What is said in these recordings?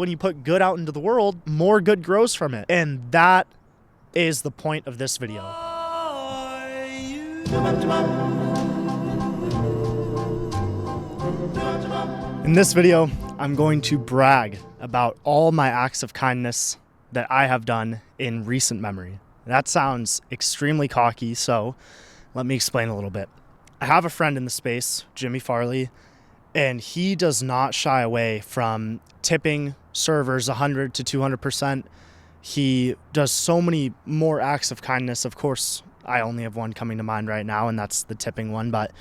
When you put good out into the world, more good grows from it. And that is the point of this video. In this video, I'm going to brag about all my acts of kindness that I have done in recent memory. That sounds extremely cocky, so let me explain a little bit. I have a friend in the space, Jimmy Farley, and he does not shy away from tipping servers 100 to 200%. He does so many more acts of kindness. Of course, I only have one coming to mind right now, and that's the tipping one, but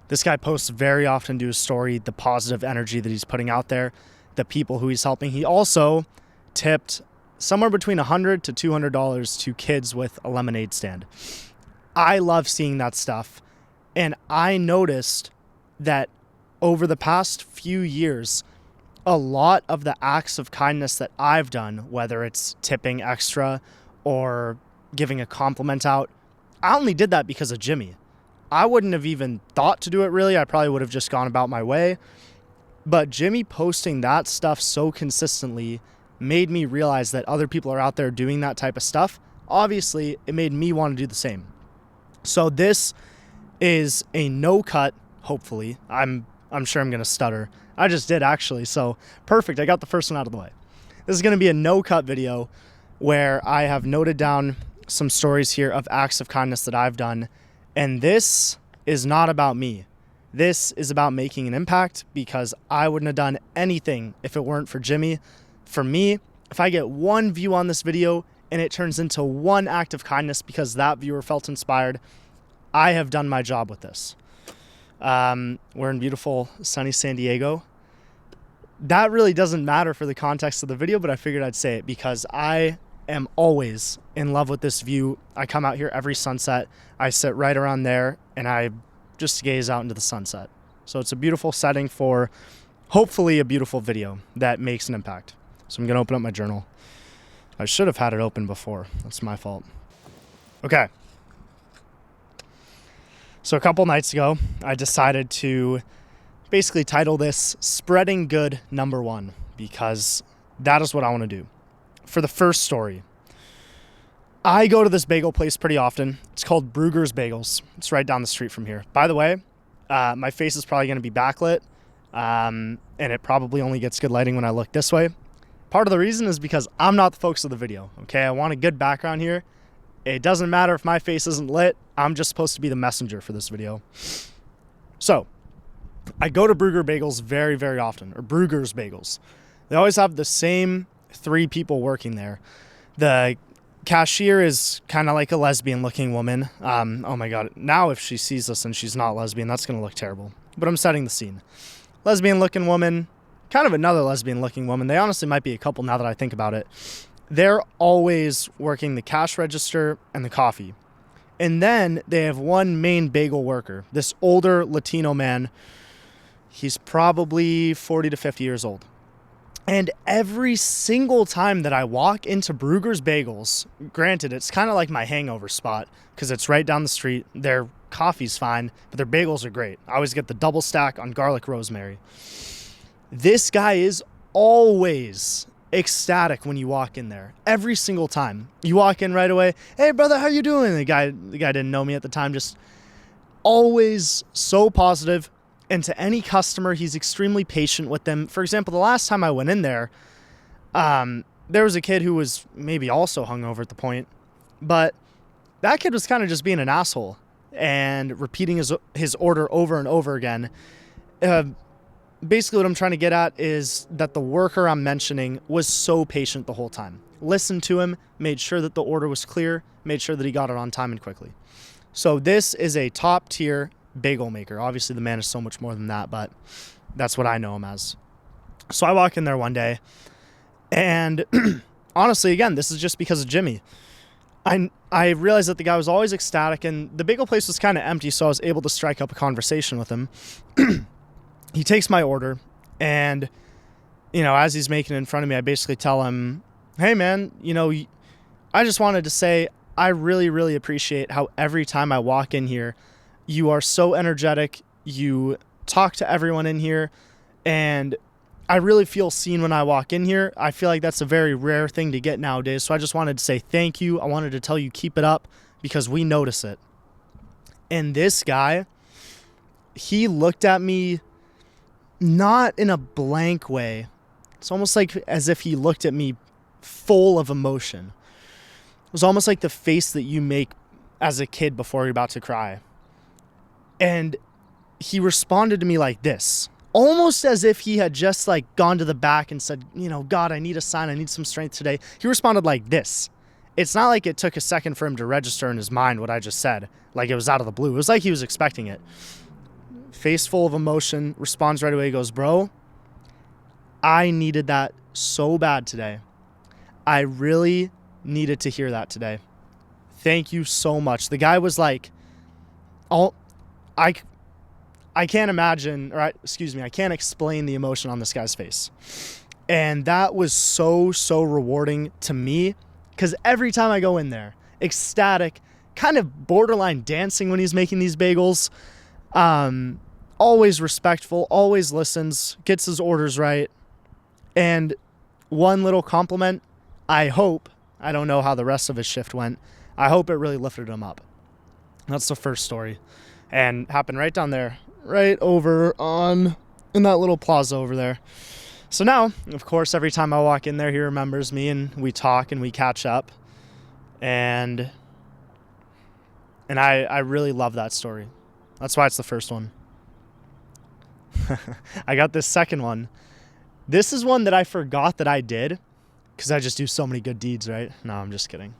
this guy posts very often to his story the positive energy that he's putting out there, the people who he's helping. He also tipped somewhere between $100 to $200 to kids with a lemonade stand. I love seeing that stuff, and I noticed that over the past few years, a lot of the acts of kindness that I've done, whether it's tipping extra or giving a compliment out, I only did that because of Jimmy. I wouldn't have even thought to do it really. I probably would have just gone about my way. But Jimmy posting that stuff so consistently made me realize that other people are out there doing that type of stuff. Obviously, it made me want to do the same. So this is a no cut, hopefully. I'm sure I'm going to stutter. I just did actually, so perfect. I got the first one out of the way. This is going to be a no cut video where I have noted down some stories here of acts of kindness that I've done. And this is not about me. This is about making an impact because I wouldn't have done anything if it weren't for Jimmy. For me, if I get one view on this video and it turns into one act of kindness because that viewer felt inspired, I have done my job with this. We're in beautiful sunny San Diego. That really doesn't matter for the context of the video, but I figured I'd say it because I am always in love with this view. I come out here every sunset. I sit right around there and I just gaze out into the sunset. So it's a beautiful setting for hopefully a beautiful video that makes an impact. So I'm going to open up my journal. I should have had it open before. That's my fault. Okay. So a couple nights ago, I decided to basically title this Spreading Good Number 1 because that is what I want to do. For the first story, I go to this bagel place pretty often. It's called Bruegger's Bagels. It's right down the street from here. By the way, my face is probably going to be backlit, and it probably only gets good lighting when I look this way. Part of the reason is because I'm not the focus of the video, okay? I want a good background here. It doesn't matter if my face isn't lit. I'm just supposed to be the messenger for this video. So, I go to Bruegger Bagels very, very often, or Bruegger's Bagels. They always have the same 3 people working there. The cashier is kind of like a lesbian-looking woman. Oh my God, now if she sees this and she's not lesbian, that's going to look terrible. But I'm setting the scene. Lesbian-looking woman, kind of another lesbian-looking woman. They honestly might be a couple now that I think about it. They're always working the cash register and the coffee. And then they have one main bagel worker, this older Latino man. He's probably 40 to 50 years old. And every single time that I walk into Bruegger's Bagels, granted, it's kind of like my hangover spot because it's right down the street. Their coffee's fine, but their bagels are great. I always get the double stack on garlic rosemary. This guy is always ecstatic when you walk in there. Every single time. You walk in right away, "Hey brother, how you doing?" The guy didn't know me at the time, just always so positive. And to any customer, he's extremely patient with them. For example, the last time I went in there, there was a kid who was maybe also hungover at the point, but that kid was kind of just being an asshole and repeating his order over and over again. Basically what I'm trying to get at is that the worker I'm mentioning was so patient the whole time. Listened to him, made sure that the order was clear, made sure that he got it on time and quickly. So this is a top tier bagel maker. Obviously the man is so much more than that, but that's what I know him as. So I walk in there one day and honestly, again, this is just because of Jimmy. I realized that the guy was always ecstatic and the bagel place was kind of empty, so I was able to strike up a conversation with him. He takes my order and, you know, as he's making it in front of me, I basically tell him, "Hey man, you know, I just wanted to say I really, really appreciate how every time I walk in here, you are so energetic. You talk to everyone in here. And I really feel seen when I walk in here. I feel like that's a very rare thing to get nowadays. So I just wanted to say thank you. I wanted to tell you keep it up because we notice it. And this guy, he looked at me not in a blank way. It's almost like as if he looked at me full of emotion. It was almost like the face that you make as a kid before you're about to cry. And he responded to me like this. Almost as if he had just like gone to the back and said, God, I need a sign. I need some strength today. He responded like this. It's not like it took a second for him to register in his mind what I just said. Like it was out of the blue. It was like he was expecting it. Face full of emotion, responds right away. He goes, bro, I needed that so bad today. I really needed to hear that today. Thank you so much. The guy was like, I can't imagine, I can't explain the emotion on this guy's face. And that was so, so rewarding to me because every time I go in there, ecstatic, kind of borderline dancing when he's making these bagels, always respectful, always listens, gets his orders right. And one little compliment, I don't know how the rest of his shift went, I hope it really lifted him up. That's the first story. And happened right down there. Right over in that little plaza over there. So now, of course, every time I walk in there, he remembers me and we talk and we catch up. And I really love that story. That's why it's the first one. I got this second one. This is one that I forgot that I did because I just do so many good deeds, right? No, I'm just kidding.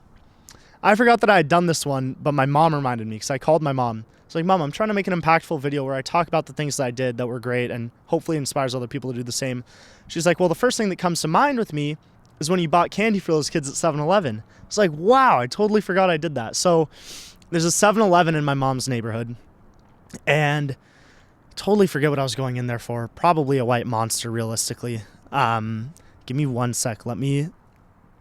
I forgot that I had done this one, but my mom reminded me because I called my mom. It's like, Mom, I'm trying to make an impactful video where I talk about the things that I did that were great and hopefully inspires other people to do the same. She's like, well, the first thing that comes to mind with me is when you bought candy for those kids at 7-Eleven. It's like, wow, I totally forgot I did that. So there's a 7-Eleven in my mom's neighborhood and totally forget what I was going in there for. Probably a white monster, realistically. Give me 1 sec. Let me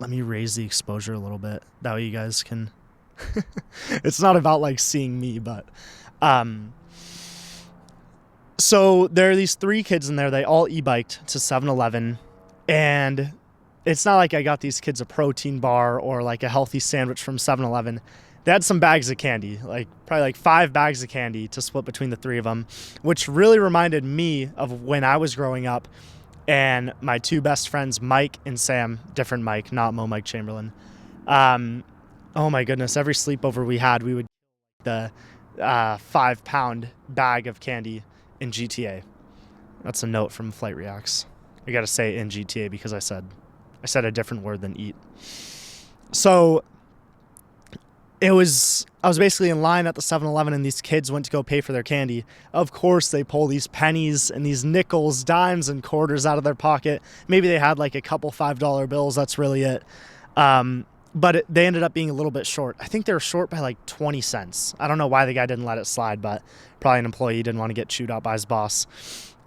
raise the exposure a little bit. That way you guys can... It's not about like seeing me, but so there are these 3 kids in there. They all e-biked to 7-Eleven, and it's not like I got these kids a protein bar or like a healthy sandwich from 7-Eleven. They had some bags of candy, like probably like 5 bags of candy to split between the 3 of them, which really reminded me of when I was growing up and my 2 best friends, Mike and Sam, different Mike, not Mike Chamberlain. Oh my goodness, every sleepover we had, we would the 5-pound bag of candy in GTA. That's a note from Flight Reacts. I gotta say in GTA because I said a different word than eat. So I was basically in line at the 7-Eleven and these kids went to go pay for their candy. Of course, they pull these pennies and these nickels, dimes, and quarters out of their pocket. Maybe they had like a couple $5 bills. That's really it. But they ended up being a little bit short. I think they were short by like 20 cents. I don't know why the guy didn't let it slide, but probably an employee didn't want to get chewed out by his boss.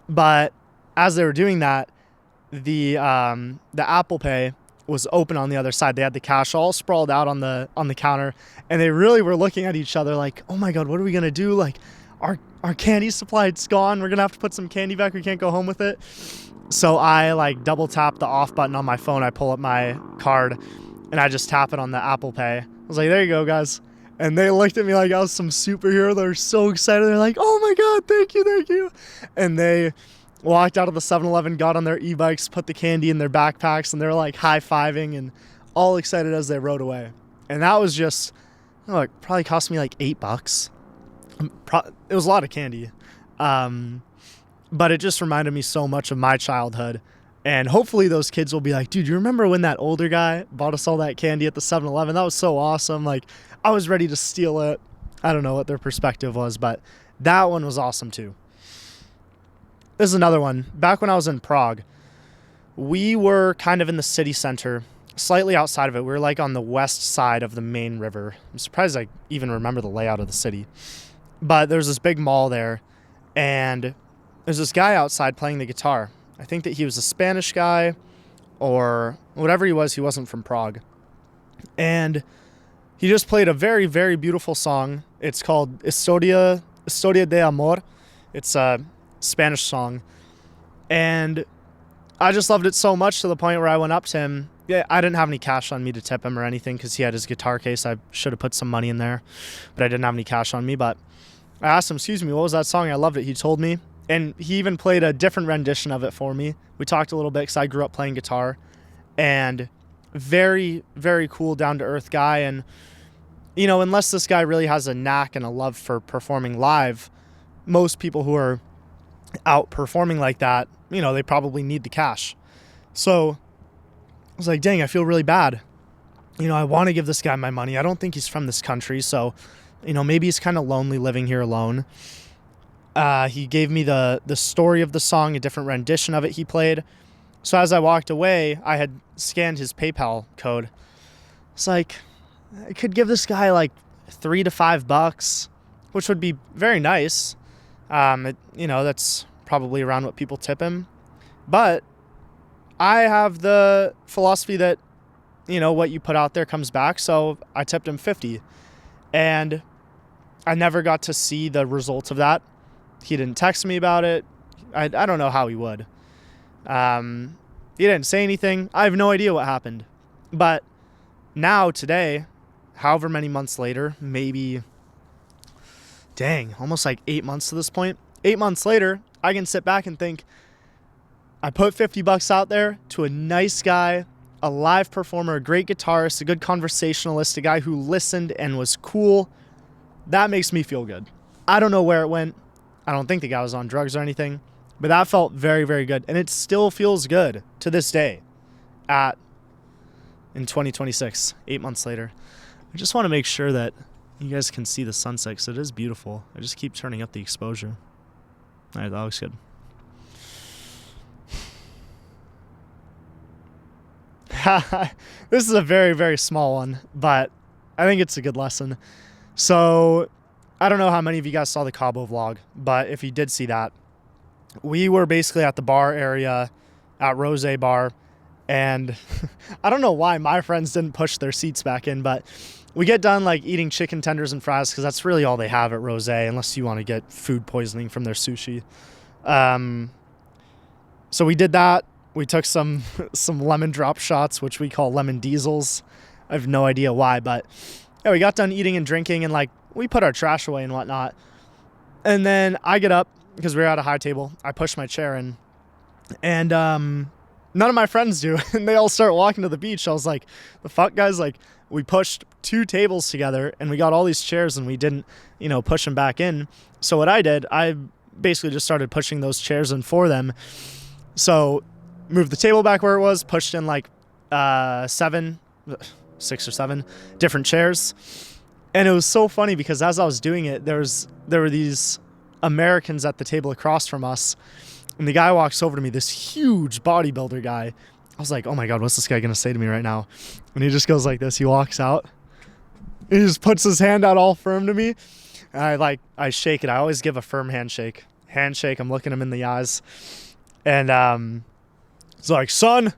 But as they were doing that, the Apple Pay was open on the other side. They had the cash all sprawled out on the counter, and they really were looking at each other like, oh my God, what are we going to do? Like our candy supply, it's gone. We're going to have to put some candy back. We can't go home with it. So I like double tap the off button on my phone. I pull up my card and I just tap it on the Apple Pay. I was like, there you go, guys. And they looked at me like I was some superhero. They were so excited. They're like, oh my God, thank you. And they walked out of the 7-Eleven, got on their e-bikes, put the candy in their backpacks, and they're like high-fiving and all excited as they rode away. And that was just, it probably cost me like $8. It was a lot of candy. But it just reminded me so much of my childhood. And hopefully those kids will be like, dude, you remember when that older guy bought us all that candy at the 7-Eleven? That was so awesome. Like, I was ready to steal it. I don't know what their perspective was, but that one was awesome too. This is another one. Back when I was in Prague, we were kind of in the city center, slightly outside of it. We were like on the west side of the main river. I'm surprised I even remember the layout of the city. But there's this big mall there, and there's this guy outside playing the guitar. I think that he was a Spanish guy or whatever he wasn't from Prague. And he just played a very, very beautiful song. It's called Historia de Amor. It's a Spanish song. And I just loved it so much to the point where I went up to him. Yeah, I didn't have any cash on me to tip him or anything because he had his guitar case. I should have put some money in there, but I didn't have any cash on me. But I asked him, excuse me, what was that song? I loved it. He told me, and he even played a different rendition of it for me. We talked a little bit because I grew up playing guitar, and very, very cool, down-to-earth guy. And, you know, unless this guy really has a knack and a love for performing live, most people who are out performing like that, you know, they probably need the cash. So I was like, dang, I feel really bad. You know, I want to give this guy my money. I don't think he's from this country. So, you know, maybe he's kind of lonely living here alone. He gave me the story of the song, a different rendition of it he played. So as I walked away, I had scanned his PayPal code. It's like, I could give this guy like $3 to $5, which would be very nice. You know, that's probably around what people tip him. But I have the philosophy that, you know, what you put out there comes back. So I tipped him 50, and I never got to see the results of that. He didn't text me about it. I don't know how he would. He didn't say anything. I have no idea what happened. But now, today, however many months later, maybe, dang, almost like 8 months to this point. 8 months later, I can sit back and think, I put $50 out there to a nice guy, a live performer, a great guitarist, a good conversationalist, a guy who listened and was cool. That makes me feel good. I don't know where it went. I don't think the guy was on drugs or anything, but that felt very, very good. And it still feels good to this day in 2026, 8 months later. I just want to make sure that you guys can see the sunset because it is beautiful. I just keep turning up the exposure. All right, that looks good. This is a very, very small one, but I think it's a good lesson. So I don't know how many of you guys saw the Cabo vlog, but if you did see that, we were basically at the bar area at Rose Bar, and I don't know why my friends didn't push their seats back in, but we get done like eating chicken tenders and fries because that's really all they have at Rose, unless you want to get food poisoning from their sushi. So we did that. We took some lemon drop shots, which we call lemon diesels. I have no idea why, but yeah, we got done eating and drinking, and like we put our trash away and whatnot. And then I get up because we were at a high table. I push my chair in, and none of my friends do, and they all start walking to the beach. I was like, the fuck, guys? Like, we pushed 2 tables together, and we got all these chairs, and we didn't, you know, push them back in. So what I did, I basically just started pushing those chairs in for them. So moved the table back where it was, pushed in like 6 or 7 different chairs. And it was so funny because as I was doing it, there were these Americans at the table across from us. And the guy walks over to me, this huge bodybuilder guy. I was like, oh my God, what's this guy going to say to me right now? And he just goes like this. He walks out. He just puts his hand out all firm to me. And I shake it. I always give a firm handshake. I'm looking him in the eyes. And it's like, son,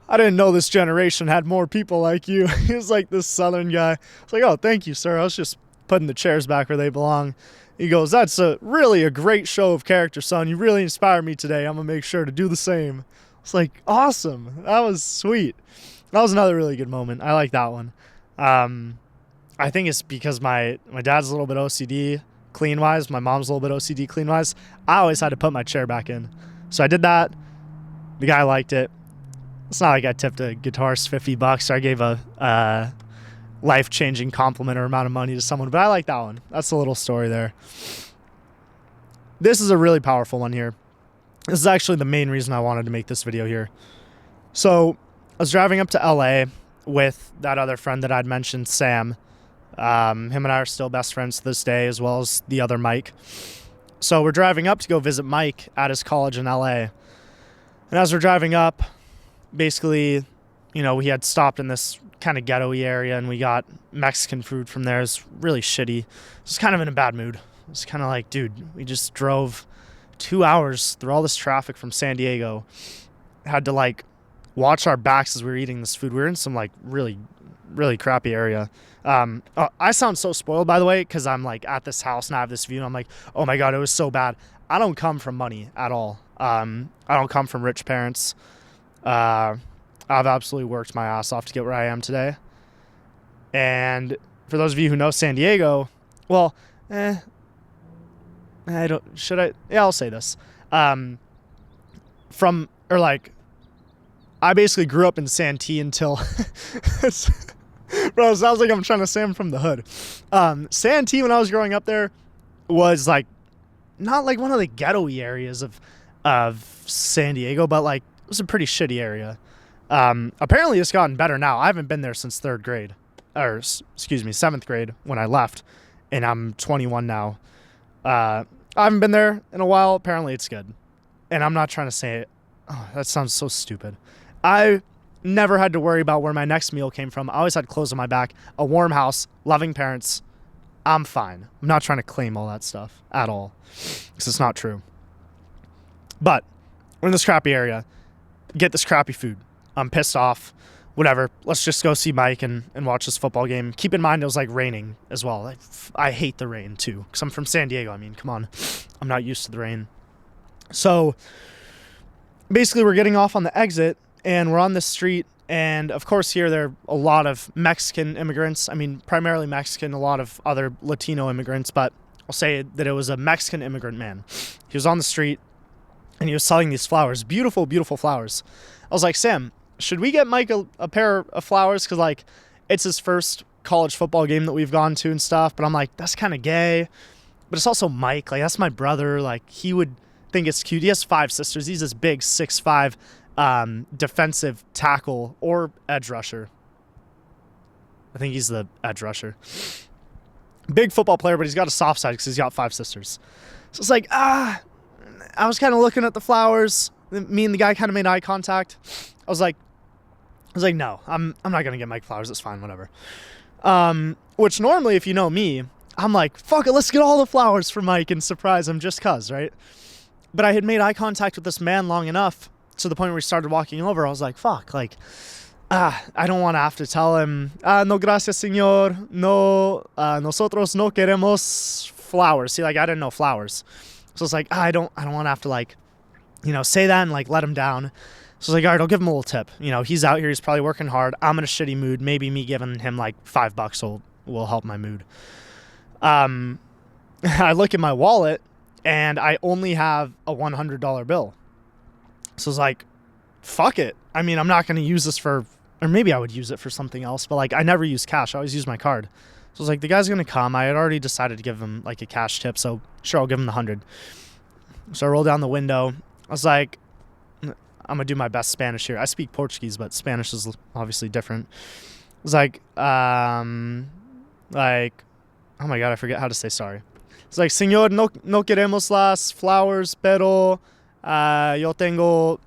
I didn't know this generation had more people like you. He was like this Southern guy. It's like, oh, thank you, sir. I was just putting the chairs back where they belong. He goes, that's really a great show of character, son. You really inspired me today. I'm going to make sure to do the same. It's like, awesome. That was sweet. That was another really good moment. I like that one. I think it's because my dad's a little bit OCD clean-wise. My mom's a little bit OCD clean-wise. I always had to put my chair back in. So I did that. The guy liked it. It's not like I tipped a guitarist $50 or I gave a life-changing compliment or amount of money to someone, but I like that one. That's a little story there. This is a really powerful one here. This is actually the main reason I wanted to make this video here. So I was driving up to LA with that other friend that I'd mentioned, Sam. Him and I are still best friends to this day, as well as the other Mike. So we're driving up to go visit Mike at his college in LA. And as we're driving up, basically, you know, we had stopped in this kind of ghetto-y area, and we got Mexican food from there. It's really shitty. I was kind of in a bad mood. It's kind of like, dude, we just drove 2 hours through all this traffic from San Diego. Had to, like, watch our backs as we were eating this food. We were in some, like, really, really crappy area. I sound so spoiled, by the way, because I'm, like, at this house, and I have this view, and I'm like, oh, my God, it was so bad. I don't come from money at all. I don't come from rich parents. I've absolutely worked my ass off to get where I am today. And for those of you who know San Diego, well, I I'll say this. I basically grew up in Santee until, bro, it sounds like I'm trying to say I'm from the hood. Santee, when I was growing up there, was like, not like one of the ghetto-y areas of San Diego, but like, it was a pretty shitty area. Apparently it's gotten better now. I haven't been there since 7th grade when I left, and I'm 21 now. I haven't been there in a while. Apparently it's good. And I'm not trying to say it. Oh, that sounds so stupid. I never had to worry about where my next meal came from. I always had clothes on my back, a warm house, loving parents. I'm fine. I'm not trying to claim all that stuff at all, because it's not true. But we're in this crappy area. Get this crappy food. I'm pissed off. Whatever. Let's just go see Mike and watch this football game. Keep in mind it was like raining as well. I hate the rain too, because I'm from San Diego. I mean, come on. I'm not used to the rain. So basically we're getting off on the exit, and we're on this street, and of course here there are a lot of Mexican immigrants. I mean, primarily Mexican, a lot of other Latino immigrants, but I'll say that it was a Mexican immigrant man. He was on the street, and he was selling these flowers, beautiful, beautiful flowers. I was like, Sam, should we get Mike a pair of flowers? Because, like, it's his first college football game that we've gone to and stuff, but I'm like, that's kind of gay. But it's also Mike. Like, that's my brother. Like, he would think it's cute. He has 5 sisters. He's this big 6'5", defensive tackle or edge rusher. I think he's the edge rusher. Big football player, but he's got a soft side because he's got 5 sisters. So it's like, I was kind of looking at the flowers. Me and the guy kind of made eye contact. I was like, no, I'm not going to get Mike flowers. It's fine, whatever. Which normally, if you know me, I'm like, fuck it, let's get all the flowers for Mike and surprise him just cuz, right? But I had made eye contact with this man long enough to the point where we started walking over. I was like, fuck, like, I don't want to have to tell him, no gracias, señor, no, nosotros no queremos flowers. See, like, I didn't know flowers. So it's like, I don't want to have to, like, say that and, like, let him down. So I was like, all right, I'll give him a little tip. He's out here, he's probably working hard. I'm in a shitty mood. Maybe me giving him, like, $5 will help my mood. I look at my wallet, and I only have a $100 bill. So I was like, fuck it. I mean, I'm not going to use this for, or maybe I would use it for something else, but, like, I never use cash. I always use my card. So I was like, the guy's going to come. I had already decided to give him, like, a cash tip, so sure, I'll give him the 100. So I roll down the window. I was like, I'm going to do my best Spanish here. I speak Portuguese, but Spanish is obviously different. I was like, oh my God, I forget how to say sorry. It's like, señor, no queremos las flowers, pero yo tengo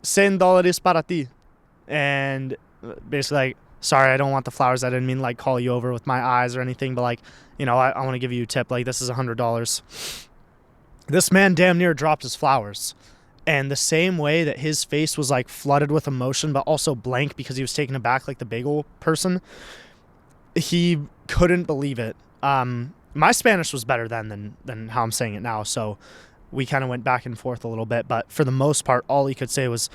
$100 para ti. And basically, like, sorry, I don't want the flowers. I didn't mean, like, call you over with my eyes or anything, but, like, I want to give you a tip. Like, this is $100. This man damn near dropped his flowers. And the same way that his face was, like, flooded with emotion, but also blank because he was taken aback like the bagel person, he couldn't believe it. My Spanish was better then than how I'm saying it now, so we kind of went back and forth a little bit, but for the most part, all he could say was,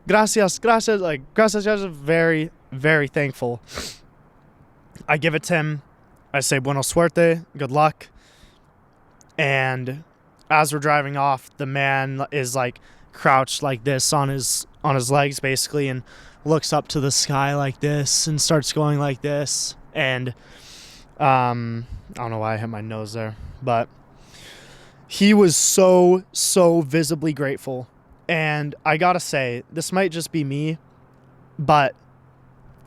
gracias, gracias, like, gracias, gracias, very, very thankful. I give it to him. I say, buena suerte, good luck. And as we're driving off, the man is, like, crouched like this on his legs, basically, and looks up to the sky like this and starts going like this. And I don't know why I hit my nose there, but he was so visibly grateful. And I gotta say, this might just be me, but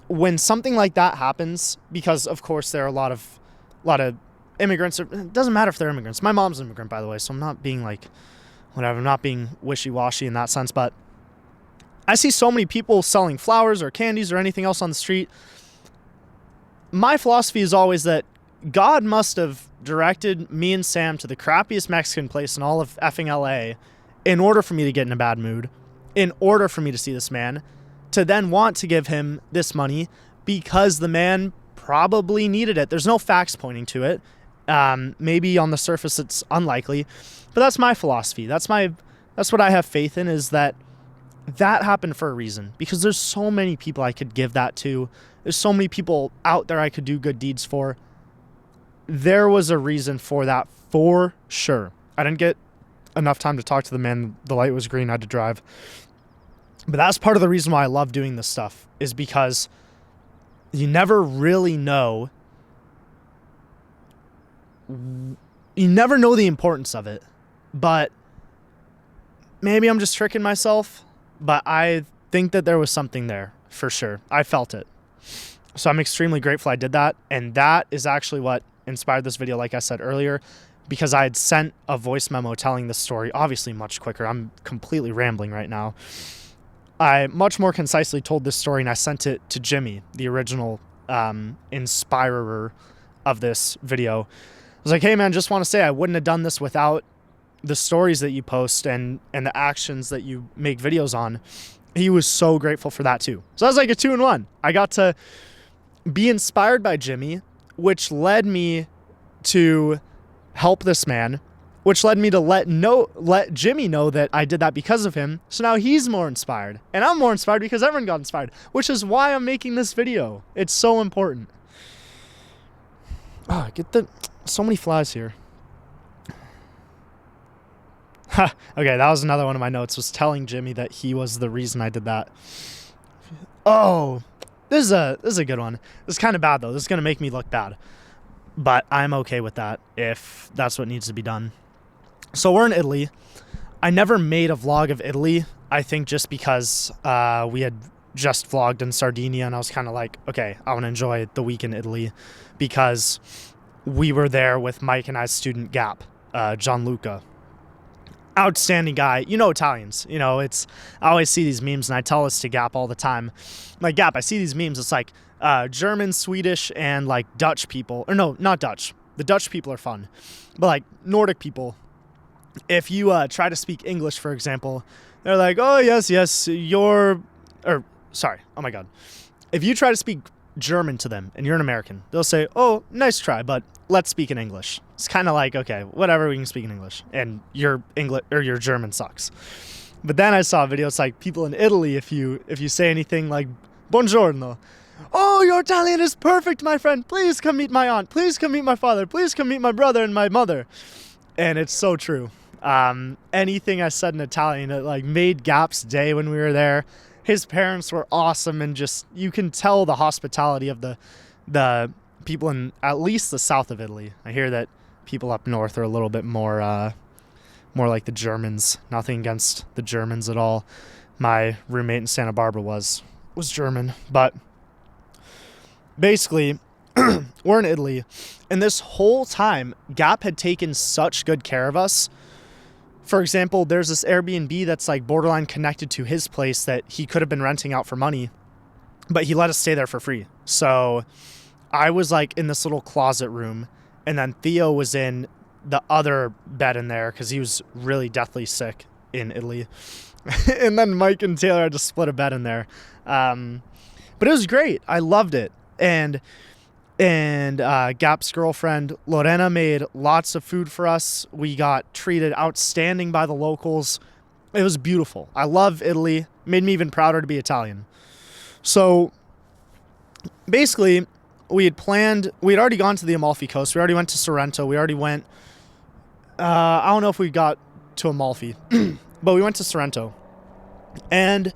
when something like that happens, because of course there are a lot of immigrants, it doesn't matter if they're immigrants. My mom's an immigrant, by the way, so I'm not being, like, whatever, I'm not being wishy-washy in that sense, but I see so many people selling flowers or candies or anything else on the street. My philosophy is always that God must have directed me and Sam to the crappiest Mexican place in all of effing LA in order for me to get in a bad mood, in order for me to see this man, to then want to give him this money because the man probably needed it. There's no facts pointing to it. Maybe on the surface it's unlikely, but that's my philosophy. That's my That's what I have faith in, is that happened for a reason, because there's so many people I could give that to. There's so many people out there I could do good deeds for. There was a reason for that, for sure. I didn't get enough time to talk to the man. The light was green. I had to drive. But that's part of the reason why I love doing this stuff, is because you never really know. You never know the importance of it. But maybe I'm just tricking myself. But I think that there was something there, for sure. I felt it. So I'm extremely grateful I did that. And that is actually what inspired this video, like I said earlier, because I had sent a voice memo telling the story, obviously much quicker. I'm completely rambling right now. I much more concisely told this story, and I sent it to Jimmy, the original inspirer of this video. I was like, hey man, just want to say I wouldn't have done this without the stories that you post and the actions that you make videos on. He was so grateful for that too. So that was like a 2-in-1. I got to be inspired by Jimmy, which led me to help this man, which led me to let Jimmy know that I did that because of him. So now he's more inspired, and I'm more inspired because everyone got inspired, which is why I'm making this video. It's so important. Oh, so many flies here. Okay, that was another one of my notes, was telling Jimmy that he was the reason I did that. Oh, this is a good one. This is kind of bad though. This is going to make me look bad. But I'm okay with that if that's what needs to be done. So we're in Italy. I never made a vlog of Italy, I think just because we had just vlogged in Sardinia, and I was kind of like, okay, I want to enjoy the week in Italy, because we were there with Mike and I's student Gap, Gianluca. Outstanding guy. You know Italians. You know, I always see these memes, and I tell this to Gap all the time. Like, Gap, I see these memes. It's like German, Swedish, and like Dutch people. Or no, not Dutch. The Dutch people are fun. But like Nordic people, if you try to speak English, for example, they're like, oh, yes, oh my God. If you try to speak German to them and you're an American, they'll say, oh, nice try, but let's speak in English. It's kind of like, okay, whatever, we can speak in English, and your English or your German sucks. But then I saw a video, it's like people in Italy, if you say anything like buongiorno, oh, your Italian is perfect, my friend. Please come meet my aunt. Please come meet my father. Please come meet my brother and my mother. And it's so true. Anything I said in Italian, it like made Gap's day when we were there. His parents were awesome, and just, you can tell the hospitality of the people in at least the south of Italy. I hear that people up north are a little bit more like the Germans. Nothing against the Germans at all. My roommate in Santa Barbara was German, but basically, we're in Italy, and this whole time, Gap had taken such good care of us. For example, there's this Airbnb that's like borderline connected to his place that he could have been renting out for money, but he let us stay there for free. So I was like in this little closet room, and then Theo was in the other bed in there because he was really deathly sick in Italy. And then Mike and Taylor had to split a bed in there. But it was great. I loved it. And Gap's girlfriend Lorena made lots of food for us. We got treated outstanding by the locals. It was beautiful. I love Italy. Made me even prouder to be Italian. So basically, we had already gone to the Amalfi Coast. We already went to Sorrento. We already went, I don't know if we got to Amalfi, but we went to Sorrento. And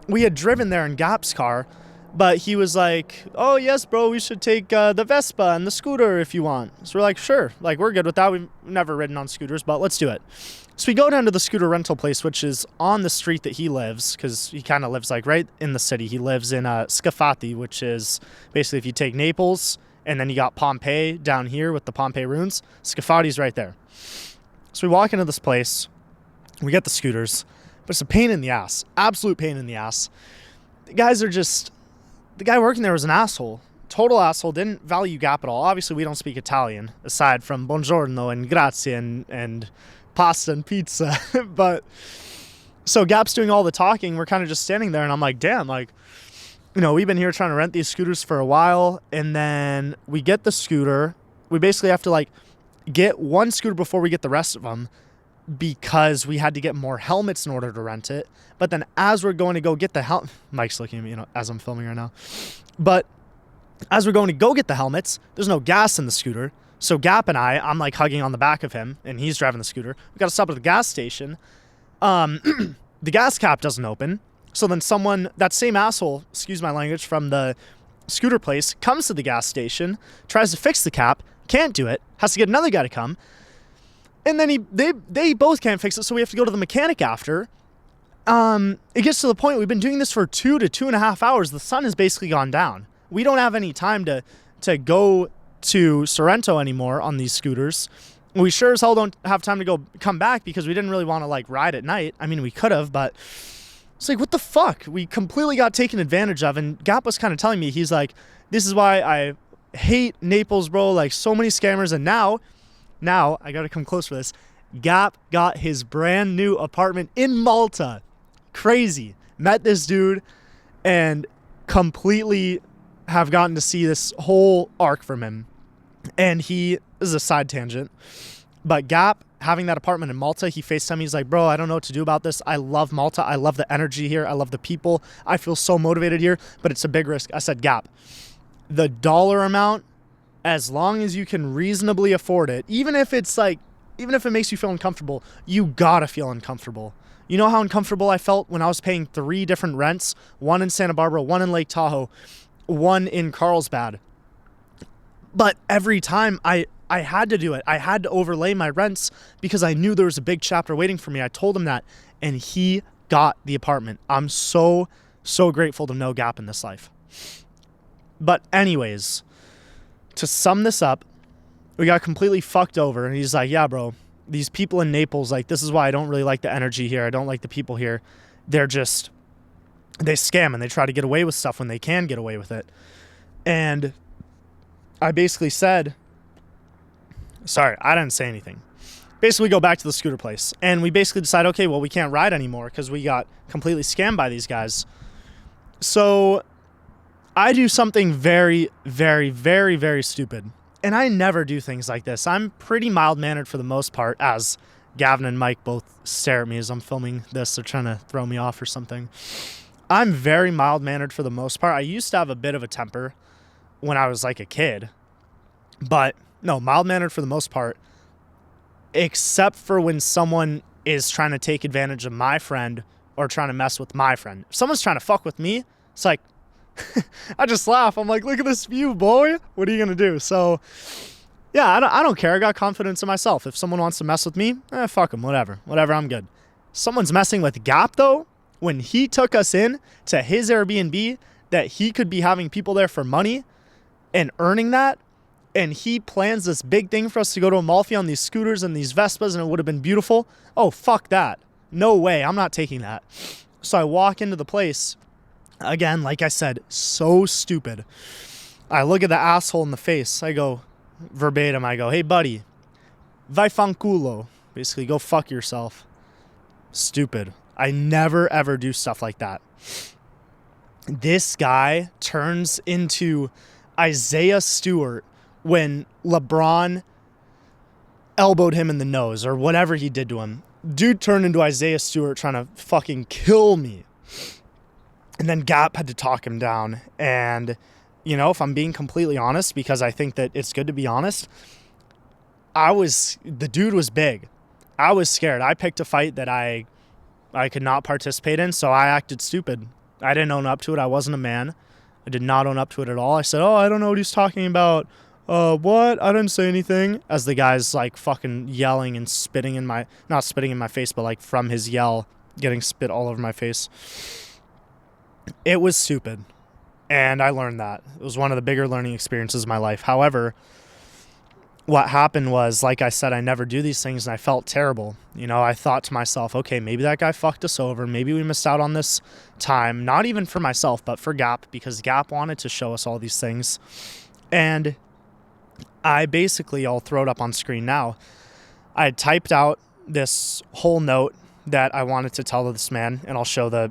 we had driven there in Gap's car, but he was like, oh, yes, bro, we should take the Vespa and the scooter if you want. So we're like, sure. Like, we're good with that. We've never ridden on scooters, but let's do it. So we go down to the scooter rental place, which is on the street that he lives, because he kind of lives like right in the city. He lives in Scafati, which is basically if you take Naples and then you got Pompeii down here with the Pompeii ruins. Scafati's right there. So we walk into this place. We get the scooters, but it's a pain in the ass. Absolute pain in the ass. The guy working there was an asshole. Total asshole. Didn't value Gap at all. Obviously, we don't speak Italian, aside from buongiorno and grazie and pasta and pizza. But so Gap's doing all the talking. We're kind of just standing there, and I'm like, damn, like, we've been here trying to rent these scooters for a while, and then we get the scooter. We basically have to like get one scooter before we get the rest of them. because we had to get more helmets in order to rent it. But then as we're going to go get the Mike's looking at me, as I'm filming right now. But as we're going to go get the helmets, there's no gas in the scooter. So Gap and I'm like hugging on the back of him, and he's driving the scooter. We got to stop at the gas station. The gas cap doesn't open. So then that same asshole, excuse my language, from the scooter place comes to the gas station, tries to fix the cap, can't do it, has to get another guy to come. And then they both can't fix it, so we have to go to the mechanic after. It gets to the point we've been doing this for 2 to 2.5 hours. The sun has basically gone down. We don't have any time to go to Sorrento anymore on these scooters. We sure as hell don't have time to come back because we didn't really want to like ride at night. I mean, we could have, but it's like, what the fuck? We completely got taken advantage of. And Gap was kind of telling me, he's like, this is why I hate Naples, bro. Like, so many scammers. And now I got to come close for this. Gap got his brand new apartment in Malta. Crazy. Met this dude and completely have gotten to see this whole arc from him. And this is a side tangent, but Gap having that apartment in Malta, he FaceTimed me. He's like, bro, I don't know what to do about this. I love Malta. I love the energy here. I love the people. I feel so motivated here, but it's a big risk. I said, Gap, the dollar amount, as long as you can reasonably afford it, even if it makes you feel uncomfortable, you gotta feel uncomfortable. You know how uncomfortable I felt when I was paying 3 different rents, one in Santa Barbara, one in Lake Tahoe, one in Carlsbad. But every time I had to do it. I had to overlay my rents because I knew there was a big chapter waiting for me. I told him that, and he got the apartment. I'm so, so grateful to know Gap in this life. But anyways, to sum this up, we got completely fucked over, and he's like, yeah, bro, these people in Naples, like, this is why I don't really like the energy here. I don't like the people here. They scam and they try to get away with stuff when they can get away with it. And I basically said, sorry, I didn't say anything. Basically, go back to the scooter place. And we basically decide, okay, well, we can't ride anymore because we got completely scammed by these guys. So I do something very, very, very, very stupid. And I never do things like this. I'm pretty mild-mannered for the most part, as Gavin and Mike both stare at me as I'm filming this. They're trying to throw me off or something. I'm very mild-mannered for the most part. I used to have a bit of a temper when I was like a kid. But no, mild-mannered for the most part, except for when someone is trying to take advantage of my friend or trying to mess with my friend. If someone's trying to fuck with me, it's like, I just laugh. I'm like, look at this view, boy. What are you going to do? So, yeah, I don't care. I got confidence in myself. If someone wants to mess with me, fuck them, whatever. Whatever, I'm good. Someone's messing with Gap, though, when he took us in to his Airbnb that he could be having people there for money and earning that, and he plans this big thing for us to go to Amalfi on these scooters and these Vespas, and it would have been beautiful. Oh, fuck that. No way. I'm not taking that. So I walk into the place. Again, like I said, so stupid. I look at the asshole in the face. I go, verbatim, I go, hey, buddy, vai fanculo. Basically, go fuck yourself. Stupid. I never, ever do stuff like that. This guy turns into Isaiah Stewart when LeBron elbowed him in the nose or whatever he did to him. Dude turned into Isaiah Stewart trying to fucking kill me. And then Gap had to talk him down. And, you know, if I'm being completely honest, because I think that it's good to be honest, the dude was big. I was scared. I picked a fight that I could not participate in, so I acted stupid. I didn't own up to it. I wasn't a man. I did not own up to it at all. I said, oh, I don't know what he's talking about. What? I didn't say anything. As the guy's like fucking yelling and spitting in my, not spitting in my face, but like from his yell, getting spit all over my face. It was stupid. And I learned that. It was one of the bigger learning experiences of my life. However, what happened was, like I said, I never do these things, and I felt terrible. You know, I thought to myself, okay, maybe that guy fucked us over. Maybe we missed out on this time, not even for myself, but for Gap, because Gap wanted to show us all these things. And I basically, I'll throw it up on screen now. I typed out this whole note that I wanted to tell this man, and I'll show the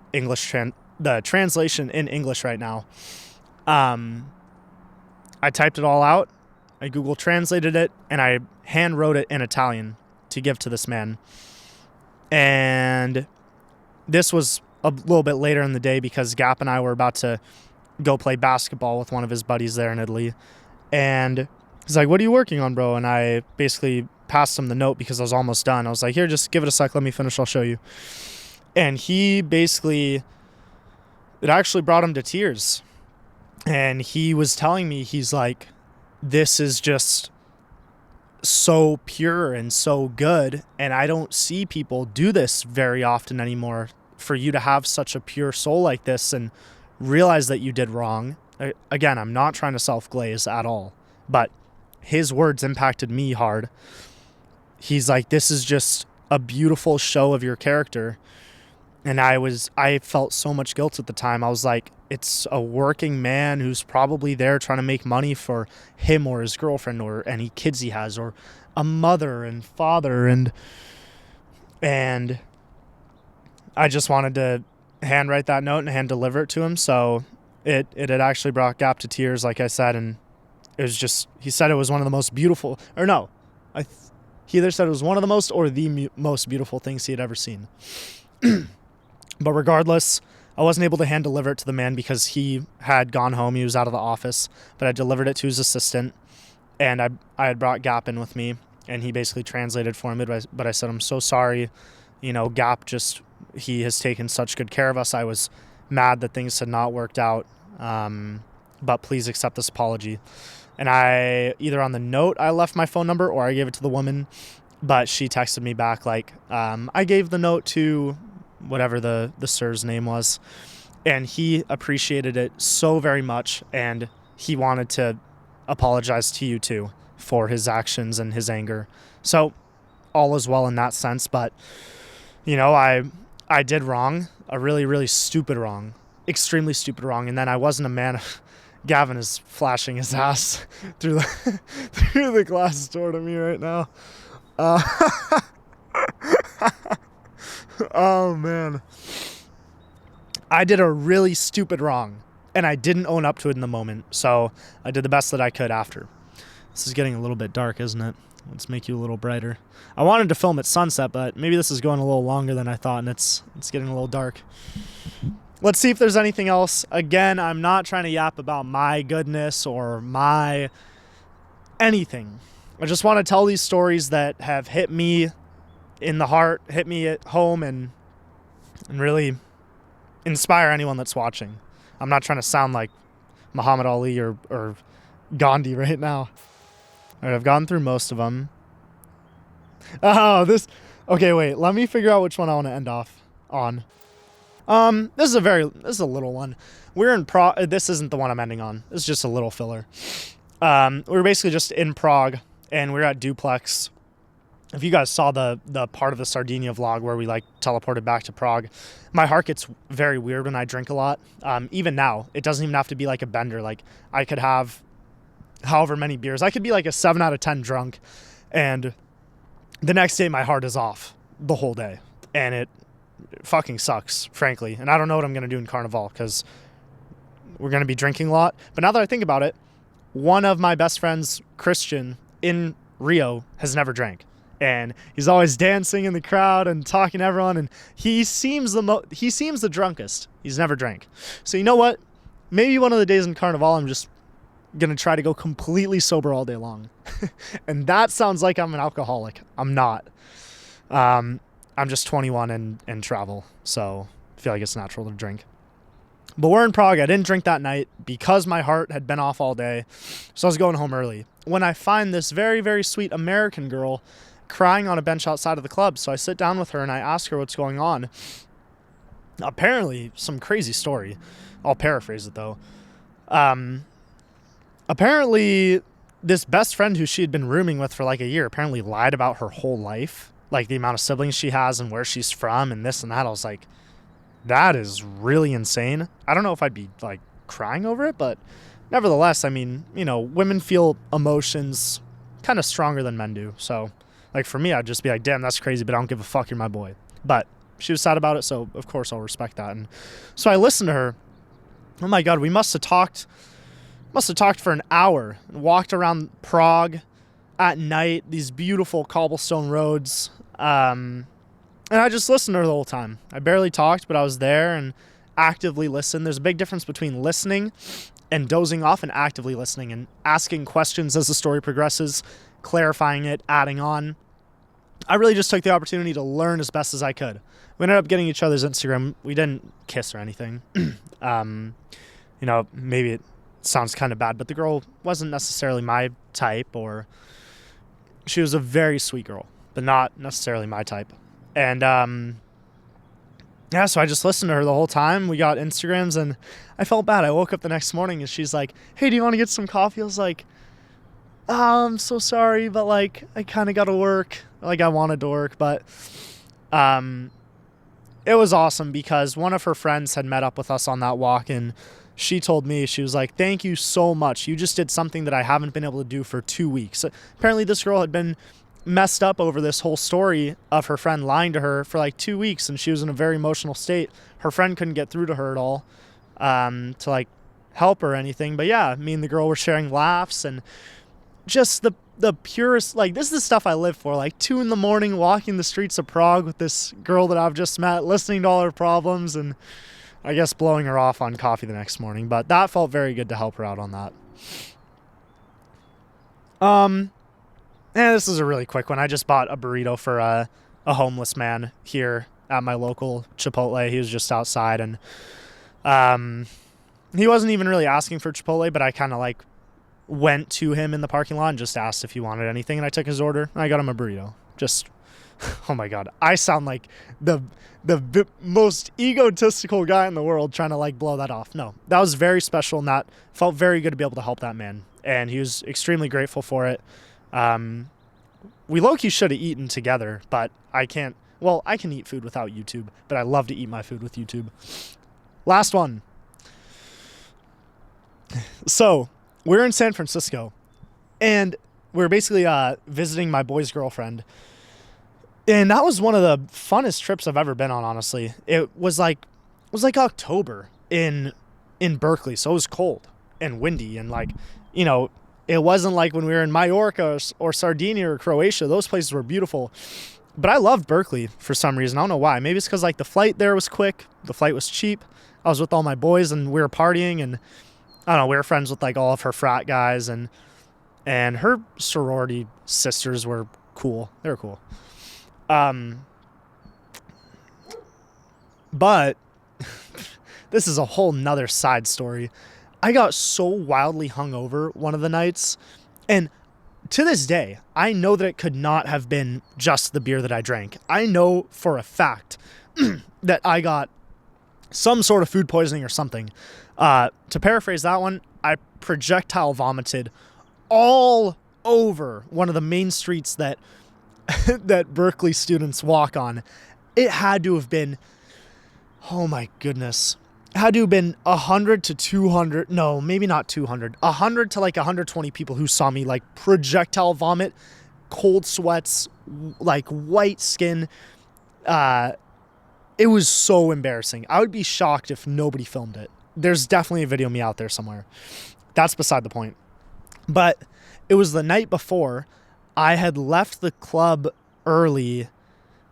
the translation in English right now. I typed it all out. I Google translated it, and I hand wrote it in Italian to give to this man. And this was a little bit later in the day because Gap and I were about to go play basketball with one of his buddies there in Italy. And he's like, "What are you working on, bro?" And I basically passed him the note because I was almost done. I was like, "Here, just give it a sec. Let me finish. I'll show you." And he basically, it actually brought him to tears. And he was telling me, he's like, "This is just so pure and so good. And I don't see people do this very often anymore. For you to have such a pure soul like this and realize that you did wrong." Again, I'm not trying to self-glaze at all, but his words impacted me hard. He's like, "This is just a beautiful show of your character." And I felt so much guilt at the time. I was like, it's a working man who's probably there trying to make money for him or his girlfriend or any kids he has, or a mother and father. And I just wanted to handwrite that note and hand deliver it to him. So it had actually brought Gap to tears, like I said. And it was just, he said it was one of the most beautiful, or no, he either said it was one of the most or the most beautiful things he had ever seen. But regardless, I wasn't able to hand deliver it to the man because he had gone home. He was out of the office, but I delivered it to his assistant, and I had brought Gap in with me, and he basically translated for me. But I said, "I'm so sorry. Gap he has taken such good care of us. I was mad that things had not worked out, but please accept this apology." And I, either on the note, I left my phone number or I gave it to the woman, but she texted me back like, "I gave the note to whatever the sir's name was," and he appreciated it so very much, and he wanted to apologize to you too for his actions and his anger. So all is well in that sense, but I did wrong, a really, really stupid wrong, extremely stupid wrong, and then I wasn't a man. Gavin is flashing his ass through the glass door to me right now. Oh, man. I did a really stupid wrong, and I didn't own up to it in the moment, so I did the best that I could after. This is getting a little bit dark, isn't it? Let's make you a little brighter. I wanted to film at sunset, but maybe this is going a little longer than I thought, and it's getting a little dark. Let's see if there's anything else. Again, I'm not trying to yap about my goodness or my anything. I just want to tell these stories that have hit me in the heart, hit me at home, and really inspire anyone that's watching. I'm not trying to sound like Muhammad Ali or Gandhi right now. All right, I've gone through most of them. Okay, wait. Let me figure out which one I want to end off on. This is a little one. We're in Prague. This isn't the one I'm ending on. This is just a little filler. We were basically just in Prague, and we were at Duplex. If you guys saw the part of the Sardinia vlog where we teleported back to Prague, my heart gets very weird when I drink a lot. Even now, it doesn't even have to be like a bender. Like, I could have however many beers. I could be like a 7 out of 10 drunk, and the next day my heart is off the whole day, and it fucking sucks, frankly. And I don't know what I'm going to do in Carnival because we're going to be drinking a lot. But now that I think about it, one of my best friends, Christian, in Rio has never drank. And he's always dancing in the crowd and talking to everyone. And he seems the drunkest. He's never drank. So you know what? Maybe one of the days in Carnival, I'm just going to try to go completely sober all day long. And that sounds like I'm an alcoholic. I'm not. I'm just 21 and travel. So I feel like it's natural to drink. But we're in Prague. I didn't drink that night because my heart had been off all day. So I was going home early. When I find this very, very sweet American girl crying on a bench outside of the club. So I sit down with her and I ask her what's going on. Apparently, some crazy story. I'll paraphrase it though. Apparently, this best friend who she had been rooming with for like a year apparently lied about her whole life. Like the amount of siblings she has and where she's from and this and that. I was like, that is really insane. I don't know if I'd be like crying over it, but nevertheless, I mean, women feel emotions kind of stronger than men do. So like for me, I'd just be like, damn, that's crazy, but I don't give a fuck. You're my boy. But she was sad about it. So of course I'll respect that. And so I listened to her. Oh my God, we must have talked for an hour and walked around Prague at night, these beautiful cobblestone roads. And I just listened to her the whole time. I barely talked, but I was there and actively listened. There's a big difference between listening and dozing off and actively listening and asking questions as the story progresses, clarifying it, adding on. I really just took the opportunity to learn as best as I could. We ended up getting each other's Instagram. We didn't kiss or anything. Maybe it sounds kind of bad, but the girl wasn't necessarily my type, or she was a very sweet girl, but not necessarily my type. And so I just listened to her the whole time. We got Instagrams, and I felt bad. I woke up the next morning, and she's like, hey, do you want to get some coffee? I was like, I'm so sorry, but like, I kind of got to work. Like, I wanted to work, but it was awesome because one of her friends had met up with us on that walk, and she told me, she was like, thank you so much. You just did something that I haven't been able to do for 2 weeks. Apparently this girl had been messed up over this whole story of her friend lying to her for like 2 weeks, and she was in a very emotional state. Her friend couldn't get through to her at all to like help her or anything. But yeah, me and the girl were sharing laughs and just the purest, like, this is the stuff I live for. Like 2 a.m, walking the streets of Prague with this girl that I've just met, listening to all her problems, and I guess blowing her off on coffee the next morning. But that felt very good to help her out on that. This is a really quick one. I just bought a burrito for a homeless man here at my local Chipotle. He was just outside, and he wasn't even really asking for Chipotle, but I kind of like went to him in the parking lot and just asked if he wanted anything, and I took his order, and I got him a burrito. Just, oh my God, I sound like the most egotistical guy in the world trying to like blow that off. No, that was very special, and that felt very good to be able to help that man, and he was extremely grateful for it. We low-key should have eaten together, but I can't. Well, I can eat food without YouTube, but I love to eat my food with YouTube. Last one. So we're in San Francisco, and we're basically visiting my boy's girlfriend. And that was one of the funnest trips I've ever been on, honestly. It was like October in Berkeley, so it was cold and windy, and like, you know, it wasn't like when we were in Mallorca or Sardinia or Croatia. Those places were beautiful. But I loved Berkeley for some reason. I don't know why. Maybe it's because like the flight there was quick. The flight was cheap. I was with all my boys, and we were partying, and I don't know, we were friends with like all of her frat guys, and her sorority sisters were cool. They were cool. But this is a whole nother side story. I got so wildly hungover one of the nights, and to this day, I know that it could not have been just the beer that I drank. I know for a fact that I got some sort of food poisoning or something. To paraphrase that one, I projectile vomited all over one of the main streets that that Berkeley students walk on. It had to have been, oh my goodness, it had to have been 100 to 200, no, maybe not 200, 100 to like 120 people who saw me like projectile vomit, cold sweats, like white skin. It was so embarrassing. I would be shocked if nobody filmed it. There's definitely a video of me out there somewhere. That's beside the point. But it was the night before. I had left the club early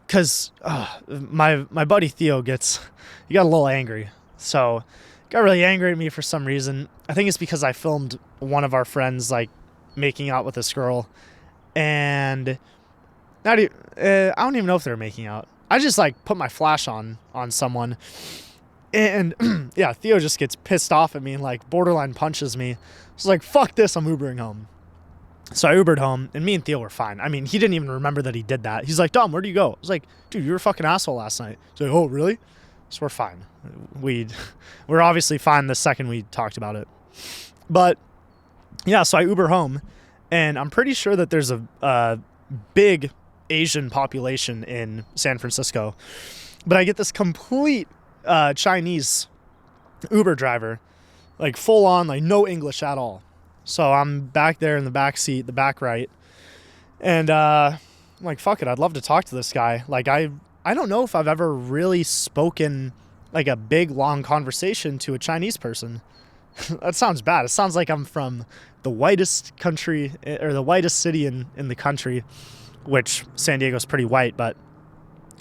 because my buddy Theo he got a little angry. So got really angry at me for some reason. I think it's because I filmed one of our friends like making out with this girl, and I don't even know if they were making out. I just like put my flash on someone, and yeah, Theo just gets pissed off at me and like borderline punches me. So like, fuck this, I'm Ubering home. So I Ubered home, and me and Theo were fine. I mean, he didn't even remember that he did that. He's like, Dom, where do you go? I was like, dude, you were a fucking asshole last night. He's like, oh, really? So we're fine. We're obviously fine the second we talked about it. But yeah, so I Uber home, and I'm pretty sure that there's a big Asian population in San Francisco. But I get this complete Chinese Uber driver, like full on, like no English at all. So I'm back there in the back seat, the back right. And I'm like, fuck it, I'd love to talk to this guy. Like, I don't know if I've ever really spoken like a big, long conversation to a Chinese person. That sounds bad. It sounds like I'm from the whitest country, or the whitest city in the country, which San Diego's pretty white, but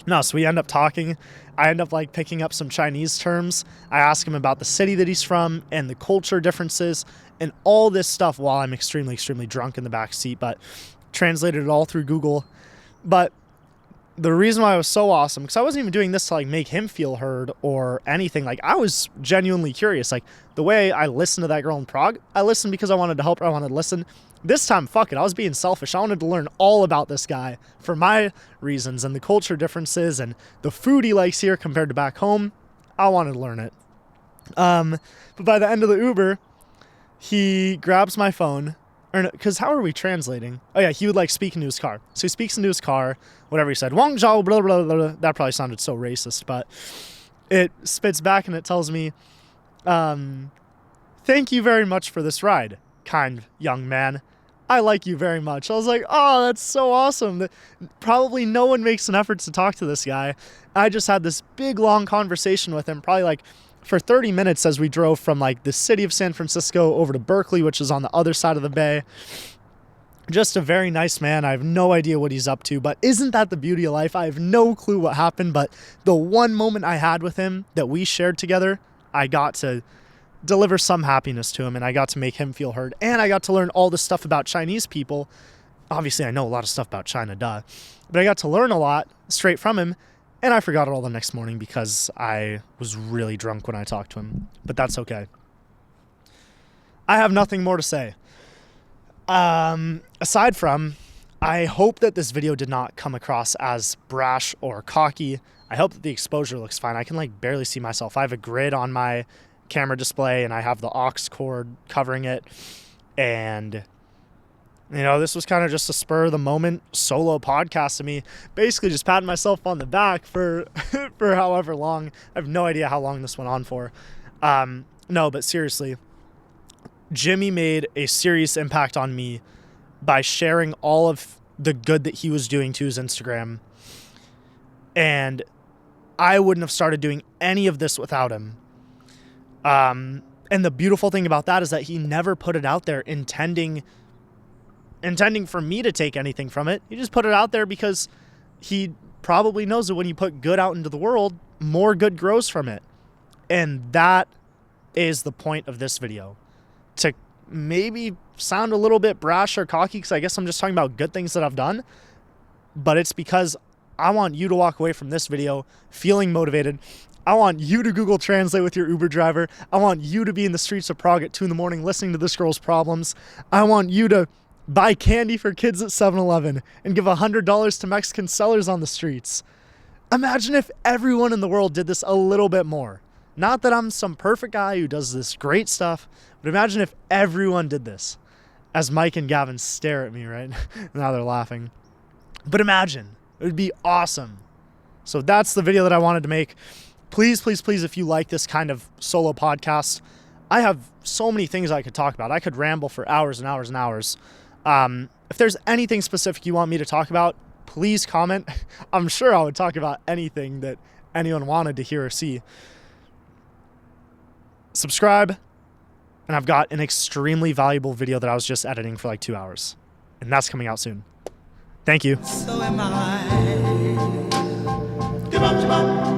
No, so we end up talking. I end up like picking up some Chinese terms. I ask him about the city that he's from and the culture differences and all this stuff while I'm extremely, extremely drunk in the back seat, but translated it all through Google. But the reason why it was so awesome, because I wasn't even doing this to like make him feel heard or anything. Like, I was genuinely curious. Like, the way I listened to that girl in Prague, I listened because I wanted to help her. I wanted to listen. This time, fuck it, I was being selfish. I wanted to learn all about this guy for my reasons and the culture differences and the food he likes here compared to back home. I wanted to learn it. But by the end of the Uber, he grabs my phone. Or no, because how are we translating? Oh yeah, he would like speak into his car. So he speaks into his car, whatever he said. Wang zhao, blah, blah, blah, blah. That probably sounded so racist, but it spits back and it tells me, thank you very much for this ride, kind young man. I like you very much. I was like, oh, that's so awesome. Probably no one makes an effort to talk to this guy. I just had this big, long conversation with him, probably like for 30 minutes as we drove from like the city of San Francisco over to Berkeley, which is on the other side of the bay. Just a very nice man. I have no idea what he's up to, but isn't that the beauty of life? I have no clue what happened, but the one moment I had with him that we shared together, I got to deliver some happiness to him, and I got to make him feel heard, and I got to learn all this stuff about Chinese people. Obviously, I know a lot of stuff about China, duh. But I got to learn a lot straight from him, and I forgot it all the next morning because I was really drunk when I talked to him. But that's okay. I have nothing more to say. Aside from, I hope that this video did not come across as brash or cocky. I hope that the exposure looks fine. I can like barely see myself. I have a grid on my camera display and I have the aux cord covering it, and you know, this was kind of just a spur of the moment solo podcast to me, basically just patting myself on the back for for however long. I have no idea how long this went on for. No, but seriously, Jimmy made a serious impact on me by sharing all of the good that he was doing to his Instagram, and I wouldn't have started doing any of this without him. And the beautiful thing about that is that he never put it out there intending for me to take anything from it. He just put it out there because he probably knows that when you put good out into the world, more good grows from it. And that is the point of this video. To maybe sound a little bit brash or cocky, because I guess I'm just talking about good things that I've done, but it's because I want you to walk away from this video feeling motivated. I want you to Google Translate with your Uber driver. I want you to be in the streets of Prague at 2 a.m. listening to this girl's problems. I want you to buy candy for kids at 7-Eleven and give $100 to Mexican sellers on the streets. Imagine if everyone in the world did this a little bit more. Not that I'm some perfect guy who does this great stuff, but imagine if everyone did this. As Mike and Gavin stare at me, right? Now they're laughing. But imagine. It would be awesome. So that's the video that I wanted to make. Please, please, please, if you like this kind of solo podcast, I have so many things I could talk about. I could ramble for hours and hours and hours. If there's anything specific you want me to talk about, please comment. I'm sure I would talk about anything that anyone wanted to hear or see. Subscribe, and I've got an extremely valuable video that I was just editing for like 2 hours, and that's coming out soon. Thank you. So am I. Come on, come on.